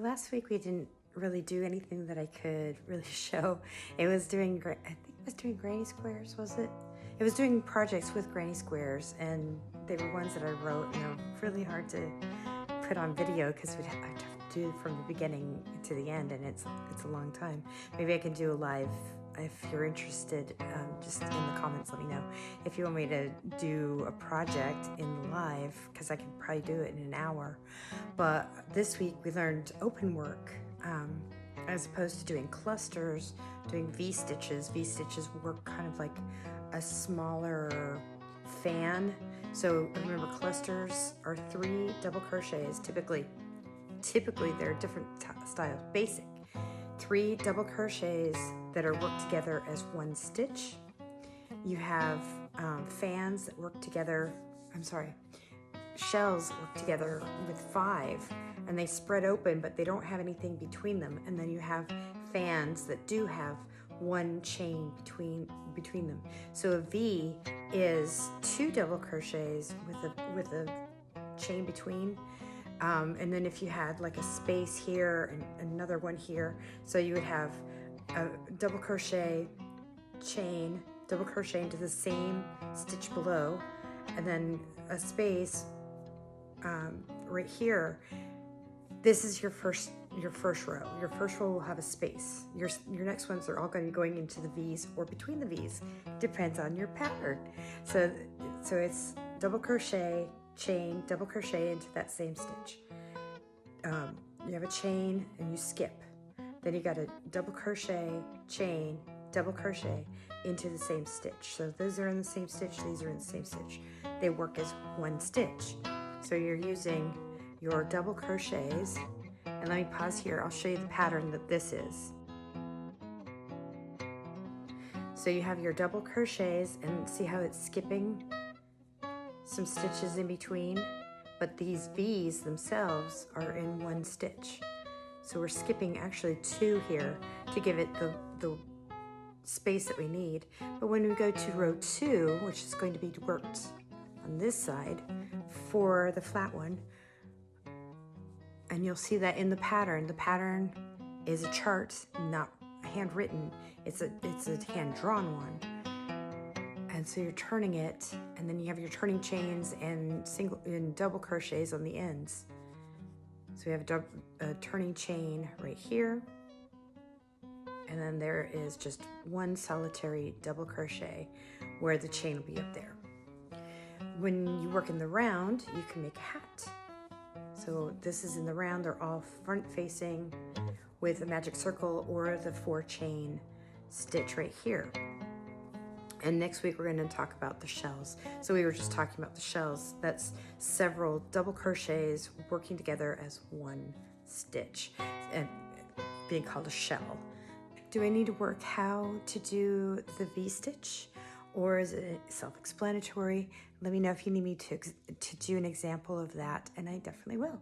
last week we didn't really do anything that I could really show. It was doing, I think it was doing granny squares, was it? It was doing projects with granny squares, and they were ones that I wrote, and they're really hard to put on video because we'd have to do from the beginning to the end, and it's a long time. Maybe I can do a live. If you're interested, just in the comments let me know if you want me to do a project in live, because I could probably do it in an hour. But this week we learned open work, as opposed to doing clusters, doing V-stitches. V-stitches work kind of like a smaller fan. So remember, clusters are 3 double crochets. Typically they're different styles. Basic 3 double crochets that are worked together as 1 stitch. You have fans that work together, shells work together with 5, and they spread open, but they don't have anything between them. And then you have fans that do have 1 chain between them. So a V is 2 double crochets with a chain between. And then if you had like a space here and another one here, so you would have a double crochet, chain, double crochet into the same stitch below, and then a space right here. This is your first row. Your first row will have a space. Your next ones are all going to be going into the V's or between the V's. Depends on your pattern. So it's double crochet, chain, double crochet into that same stitch. You have a chain and you skip. Then you got a double crochet, chain, double crochet into the same stitch. So those are in the same stitch, these are in the same stitch. They work as 1 stitch. So you're using your double crochets, and let me pause here, I'll show you the pattern that this is. So you have your double crochets, and see how it's skipping some stitches in between, but these V's themselves are in 1 stitch. So we're skipping actually 2 here to give it the space that we need. But when we go to row 2, which is going to be worked on this side for the flat one, and you'll see that in the pattern. The pattern is a chart, not handwritten. It's a hand-drawn one. And so you're turning it, and then you have your turning chains and double crochets on the ends. So we have a turning chain right here, and then there is just 1 solitary double crochet where the chain will be up there. When you work in the round, you can make a hat. So this is in the round, they're all front facing with a magic circle or the 4 chain stitch right here. And next week we're going to talk about the shells. So we were just talking about the shells. That's several double crochets working together as 1 stitch and being called a shell. Do I need to work how to do the V-stitch, or is it self-explanatory? Let me know if you need me to do an example of that, and I definitely will.